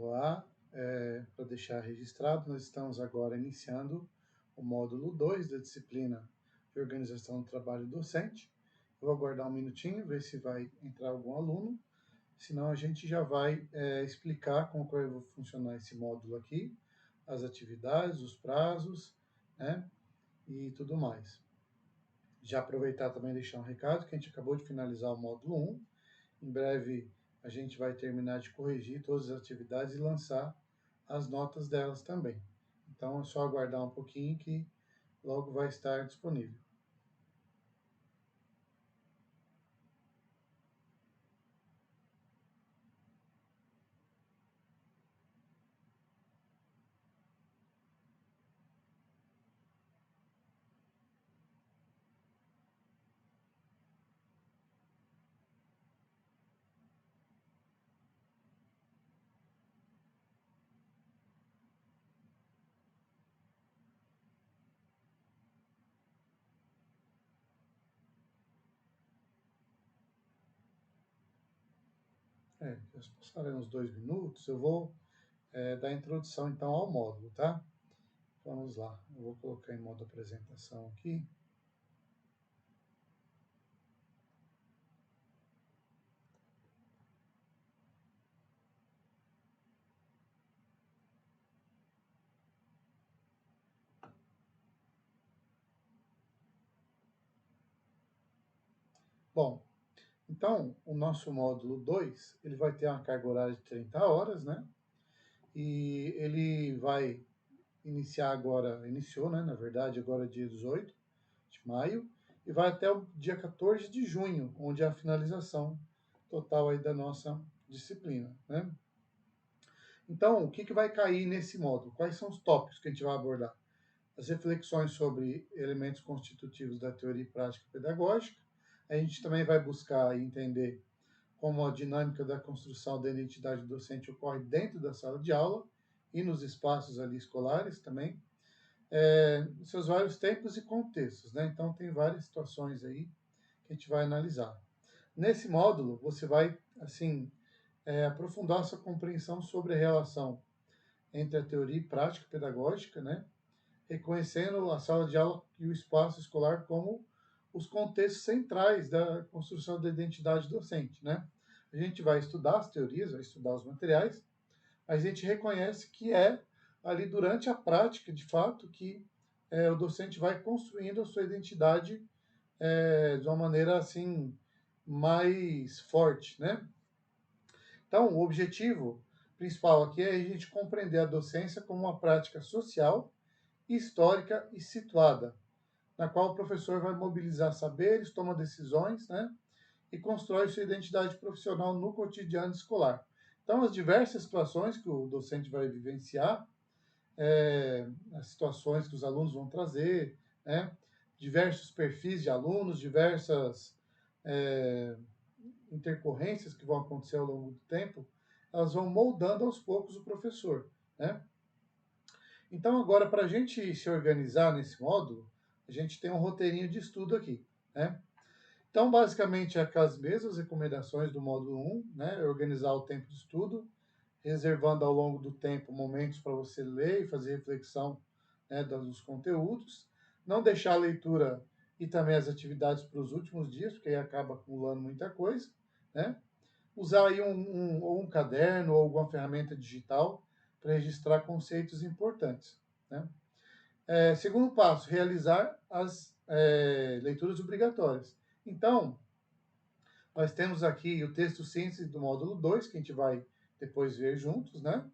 Olá, para deixar registrado, nós estamos agora iniciando o módulo 2 da disciplina de Organização do Trabalho Docente. Eu vou aguardar um minutinho, ver se vai entrar algum aluno, senão a gente já vai explicar como vai funcionar esse módulo aqui, as atividades, os prazos, né, e tudo mais. Já aproveitar também e deixar um recado que a gente acabou de finalizar o módulo 1. Em breve a gente vai terminar de corrigir todas as atividades e lançar as notas delas também. Então é só aguardar um pouquinho que logo vai estar disponível. Já passaram uns 2 minutos, eu vou dar a introdução então ao módulo, tá? Vamos lá, eu vou colocar em modo apresentação aqui. Bom, então o nosso módulo 2, ele vai ter uma carga horária de 30 horas, né? E ele vai iniciar agora, iniciou, né, na verdade, agora dia 18 de maio, e vai até o dia 14 de junho, onde é a finalização total aí da nossa disciplina, né? Então, o que vai cair nesse módulo? Quais são os tópicos que a gente vai abordar? As reflexões sobre elementos constitutivos da teoria e prática pedagógica. A gente também vai buscar entender como a dinâmica da construção da identidade docente ocorre dentro da sala de aula e nos espaços ali escolares também, seus vários tempos e contextos, né? Então tem várias situações aí que a gente vai analisar. Nesse módulo, você vai, assim, aprofundar sua compreensão sobre a relação entre a teoria e prática pedagógica, né? Reconhecendo a sala de aula e o espaço escolar como os contextos centrais da construção da identidade docente, né? A gente vai estudar as teorias, vai estudar os materiais, mas a gente reconhece que é ali durante a prática, de fato, que o docente vai construindo a sua identidade de uma maneira assim mais forte, né? Então, o objetivo principal aqui é a gente compreender a docência como uma prática social, histórica e situada, na qual o professor vai mobilizar saberes, toma decisões, né? E constrói sua identidade profissional no cotidiano escolar. Então, as diversas situações que o docente vai vivenciar, as situações que os alunos vão trazer, né? Diversos perfis de alunos, diversas é, intercorrências que vão acontecer ao longo do tempo, elas vão moldando aos poucos o professor, né? Então, agora, para a gente se organizar nesse módulo, a gente tem um roteirinho de estudo aqui, né? Então, basicamente, é aquelas mesmas recomendações do módulo 1, né? Organizar o tempo de estudo, reservando ao longo do tempo momentos para você ler e fazer reflexão, né, dos conteúdos. Não deixar a leitura e também as atividades para os últimos dias, porque aí acaba acumulando muita coisa, né? Usar aí ou um caderno ou alguma ferramenta digital para registrar conceitos importantes, né? Segundo passo, realizar as leituras obrigatórias. Então, nós temos aqui o texto síntese do módulo 2, que a gente vai depois ver juntos, né?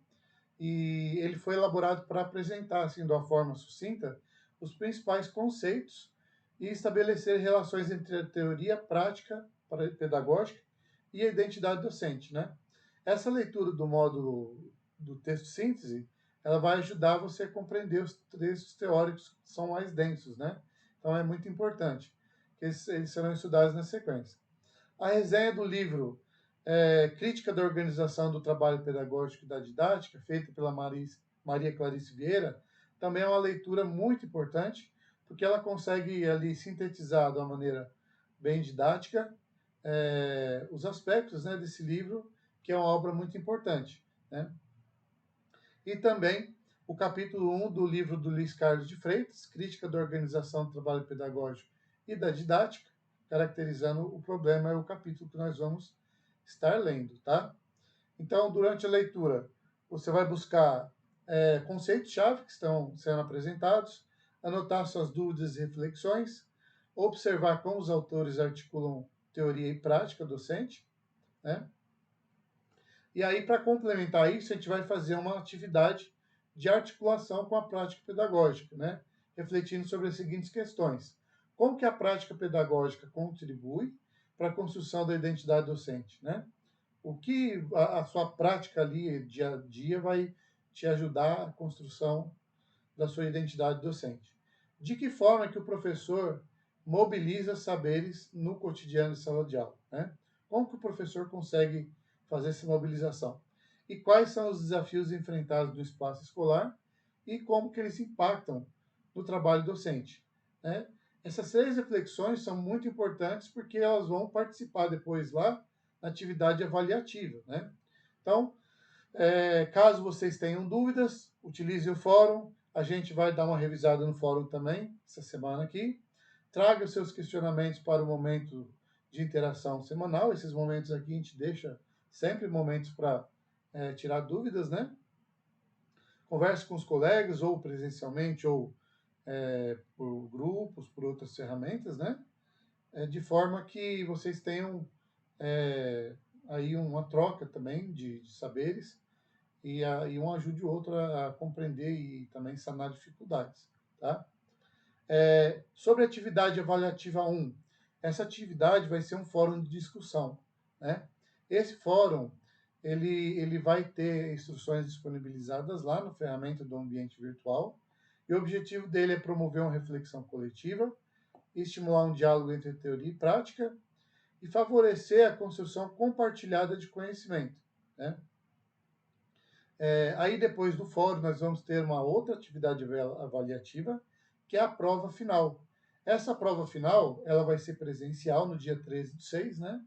E ele foi elaborado para apresentar, assim, de uma forma sucinta, os principais conceitos e estabelecer relações entre a teoria, a prática pedagógica e a identidade docente, né? Essa leitura do módulo do texto síntese, ela vai ajudar você a compreender os textos teóricos que são mais densos, né? Então é muito importante que eles serão estudados na sequência. A resenha do livro Crítica da Organização do Trabalho Pedagógico e da Didática, feita pela Maria Clarice Vieira, também é uma leitura muito importante, porque ela consegue ali sintetizar de uma maneira bem didática os aspectos, né, desse livro, que é uma obra muito importante, né? e também o capítulo 1 do livro do Luiz Carlos de Freitas, Crítica da Organização do Trabalho Pedagógico e da Didática, caracterizando o problema, é o capítulo que nós vamos estar lendo, tá? Então, durante a leitura, você vai buscar conceitos-chave que estão sendo apresentados, anotar suas dúvidas e reflexões, observar como os autores articulam teoria e prática docente, né? E aí, para complementar isso, a gente vai fazer uma atividade de articulação com a prática pedagógica, né? Refletindo sobre as seguintes questões. Como que a prática pedagógica contribui para a construção da identidade docente, né? O que a sua prática ali, dia a dia, vai te ajudar à construção da sua identidade docente. De que forma que o professor mobiliza saberes no cotidiano de sala de aula, né? Como que o professor consegue fazer essa mobilização? E quais são os desafios enfrentados no espaço escolar e como que eles impactam no trabalho docente, né? Essas três reflexões são muito importantes porque elas vão participar depois lá na atividade avaliativa, né? Então, caso vocês tenham dúvidas, utilize o fórum. A gente vai dar uma revisada no fórum também, essa semana aqui. Traga os seus questionamentos para o momento de interação semanal. Esses momentos aqui a gente deixa sempre momentos para tirar dúvidas, né? Converse com os colegas, ou presencialmente, ou por grupos, por outras ferramentas, né? De forma que vocês tenham aí uma troca também de saberes e um ajude o outro a compreender e também sanar dificuldades, tá? Sobre a atividade avaliativa 1, essa atividade vai ser um fórum de discussão, né? Esse fórum, ele vai ter instruções disponibilizadas lá no ferramenta do ambiente virtual, e o objetivo dele é promover uma reflexão coletiva, estimular um diálogo entre teoria e prática, e favorecer a construção compartilhada de conhecimento, né? Aí, depois do fórum, nós vamos ter uma outra atividade avaliativa, que é a prova final. Essa prova final, ela vai ser presencial no dia 13/6, né?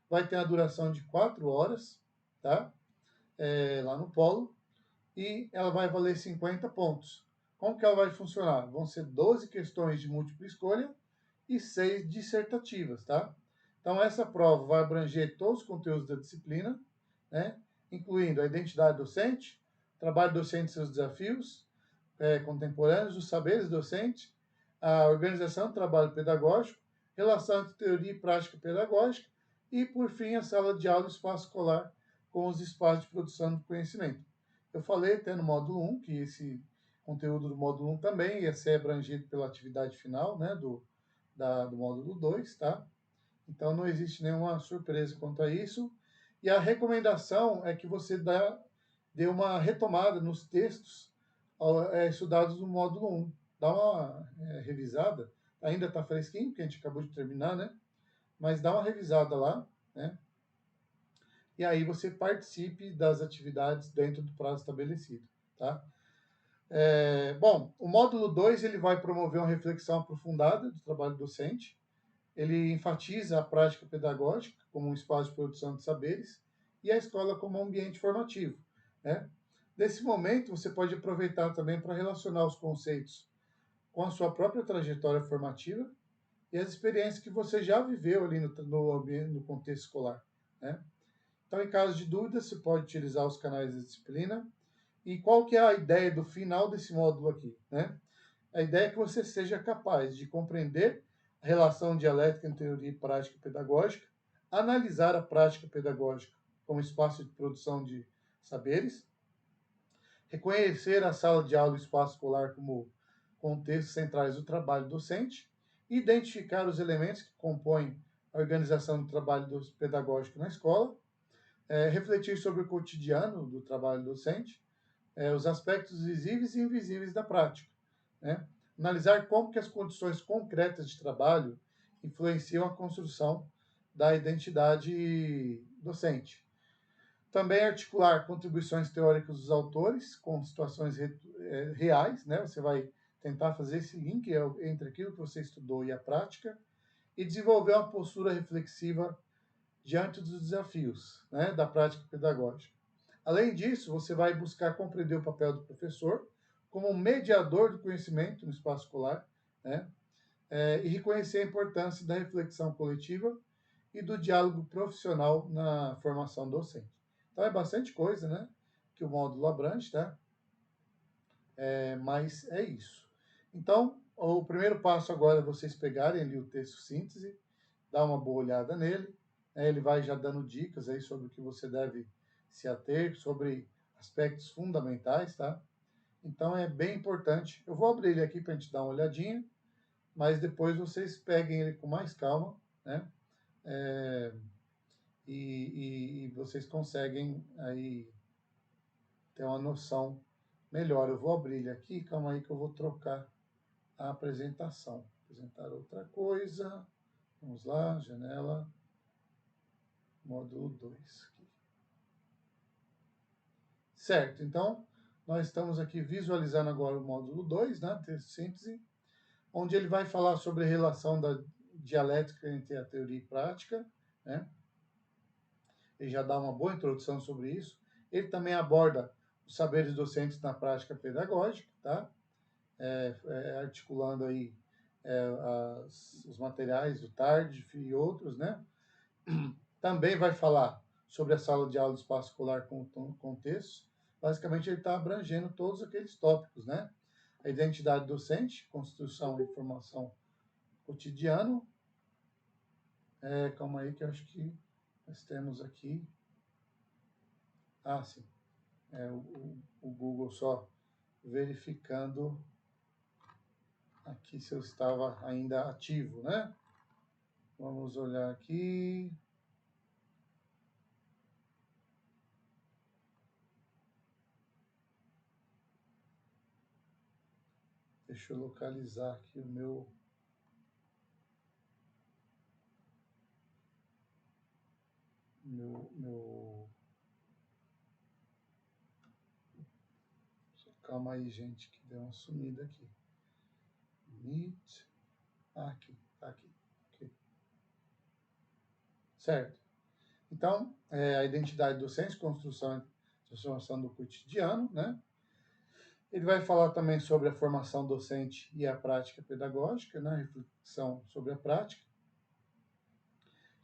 Vai ter a duração de 4 horas, tá? Lá no Polo, e ela vai valer 50 pontos. Como que ela vai funcionar? Vão ser 12 questões de múltipla escolha e 6 dissertativas, tá? Então, essa prova vai abranger todos os conteúdos da disciplina, né? Incluindo a identidade docente, trabalho docente e seus desafios contemporâneos, os saberes docentes, a organização do trabalho pedagógico, relação entre teoria e prática pedagógica e, por fim, a sala de aula e espaço escolar com os espaços de produção de conhecimento. Eu falei até no módulo 1 que esse conteúdo do módulo 1 também ia ser abrangido pela atividade final, né, do módulo 2, tá? Então, não existe nenhuma surpresa quanto a isso. E a recomendação é que você dê uma retomada nos textos estudados no módulo 1. Dá uma revisada. Ainda está fresquinho, porque a gente acabou de terminar, né? Mas dá uma revisada lá, né? E aí você participe das atividades dentro do prazo estabelecido, tá? Bom, o módulo 2 ele vai promover uma reflexão aprofundada do trabalho docente. Ele enfatiza a prática pedagógica como um espaço de produção de saberes e a escola como um ambiente formativo, né? Nesse momento, você pode aproveitar também para relacionar os conceitos com a sua própria trajetória formativa e as experiências que você já viveu ali no contexto escolar, né? Então, em caso de dúvida, você pode utilizar os canais da disciplina. E qual que é a ideia do final desse módulo aqui, né? A ideia é que você seja capaz de compreender a relação dialética entre teoria e prática pedagógica, analisar a prática pedagógica como espaço de produção de saberes, reconhecer a sala de aula e o espaço escolar como contextos centrais do trabalho docente, identificar os elementos que compõem a organização do trabalho pedagógico na escola, refletir sobre o cotidiano do trabalho docente, os aspectos visíveis e invisíveis da prática, né? Analisar como que as condições concretas de trabalho influenciam a construção da identidade docente. Também articular contribuições teóricas dos autores com situações reais, né? Você vai tentar fazer esse link entre aquilo que você estudou e a prática e desenvolver uma postura reflexiva diante dos desafios, né, da prática pedagógica. Além disso, você vai buscar compreender o papel do professor como um mediador do conhecimento no espaço escolar, né? E reconhecer a importância da reflexão coletiva e do diálogo profissional na formação docente. Então é bastante coisa, né? Que o módulo abrange, tá? Mas é isso. Então, o primeiro passo agora é vocês pegarem ali o texto síntese, dar uma boa olhada nele, né? Ele vai já dando dicas aí sobre o que você deve se ater, sobre aspectos fundamentais, tá? Então é bem importante. Eu vou abrir ele aqui para a gente dar uma olhadinha, mas depois vocês peguem ele com mais calma, né? É, e vocês conseguem aí ter uma noção melhor. Eu vou abrir ele aqui, calma aí que eu vou trocar a apresentação. Apresentar outra coisa. Vamos lá, janela, módulo 2. Certo, então nós estamos aqui visualizando agora o módulo 2, né, texto síntese, onde ele vai falar sobre a relação da dialética entre a teoria e prática, né? Ele já dá uma boa introdução sobre isso. Ele também aborda os saberes docentes na prática pedagógica, tá? Articulando aí os materiais do TARDIF e outros, né? Também vai falar sobre a sala de aula do espaço escolar com contexto. Basicamente, ele está abrangendo todos aqueles tópicos, né? A identidade docente, construção e formação cotidiano. Calma aí que eu acho que nós temos aqui... Ah, sim. O Google só verificando aqui se eu estava ainda ativo, né? Vamos olhar aqui. Deixa eu localizar aqui o meu... Calma aí, gente, que deu uma sumida aqui. Meet. Aqui, tá aqui. Okay. Certo. Então, a identidade docente, construção e transformação do cotidiano, né? Ele vai falar também sobre a formação docente e a prática pedagógica, né? Reflexão sobre a prática.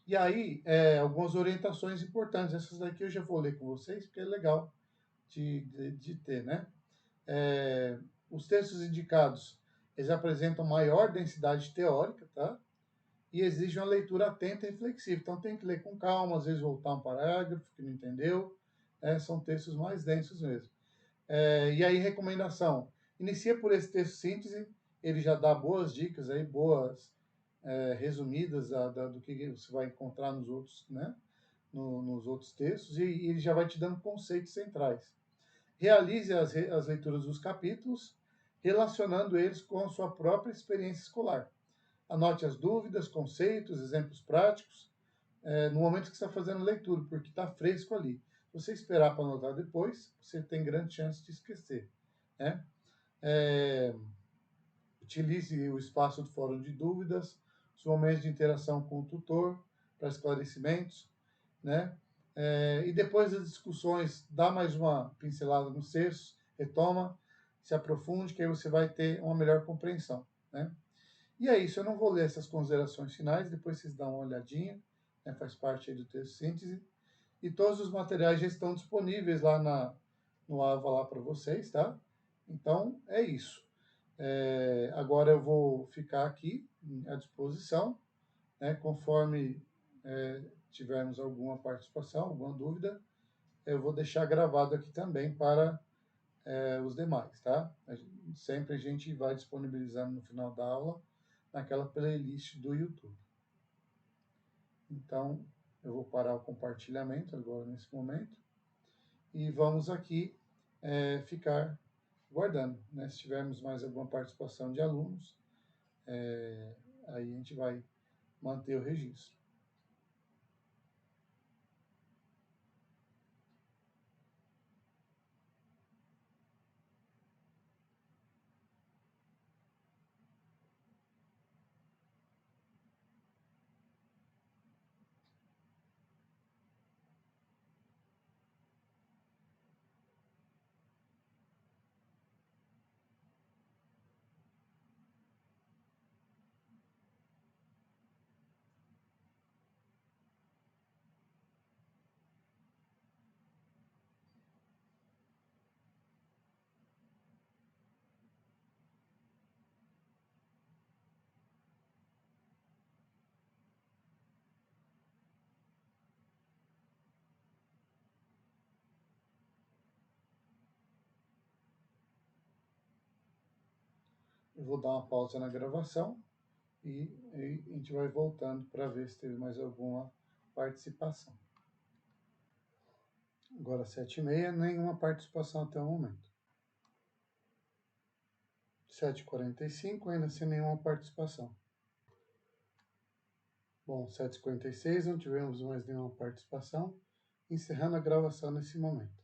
E aí, algumas orientações importantes. Essas daqui eu já vou ler com vocês, porque é legal de ter, né? Os textos indicados, eles apresentam maior densidade teórica, tá? E exigem uma leitura atenta e reflexiva. Então tem que ler com calma, às vezes voltar um parágrafo que não entendeu. São textos mais densos mesmo. E aí, recomendação. Inicia por esse texto síntese, ele já dá boas dicas, aí, boas resumidas do que você vai encontrar nos outros, né? Nos outros textos, e ele já vai te dando conceitos centrais. Realize as leituras dos capítulos, relacionando eles com a sua própria experiência escolar. Anote as dúvidas, conceitos, exemplos práticos, no momento que você está fazendo a leitura, porque está fresco ali. Se você esperar para anotar depois, você tem grande chance de esquecer, né? Utilize o espaço do fórum de dúvidas, os momentos de interação com o tutor para esclarecimentos, né? E depois das discussões, dá mais uma pincelada nos textos, retoma, se aprofunde, que aí você vai ter uma melhor compreensão, né? E é isso, eu não vou ler essas considerações finais, depois vocês dão uma olhadinha, né? Faz parte aí do texto síntese. E todos os materiais já estão disponíveis lá no AVA lá para vocês, tá? Então, é isso. Agora eu vou ficar aqui à disposição, né? Conforme tivermos alguma participação, alguma dúvida, eu vou deixar gravado aqui também para os demais, tá? Sempre a gente vai disponibilizando no final da aula naquela playlist do YouTube. Então, eu vou parar o compartilhamento agora nesse momento e vamos aqui ficar guardando, né? Se tivermos mais alguma participação de alunos, aí a gente vai manter o registro. Eu vou dar uma pausa na gravação e a gente vai voltando para ver se teve mais alguma participação. Agora 7h30, nenhuma participação até o momento. 7h45, ainda sem nenhuma participação. Bom, 7h56, não tivemos mais nenhuma participação. Encerrando a gravação nesse momento.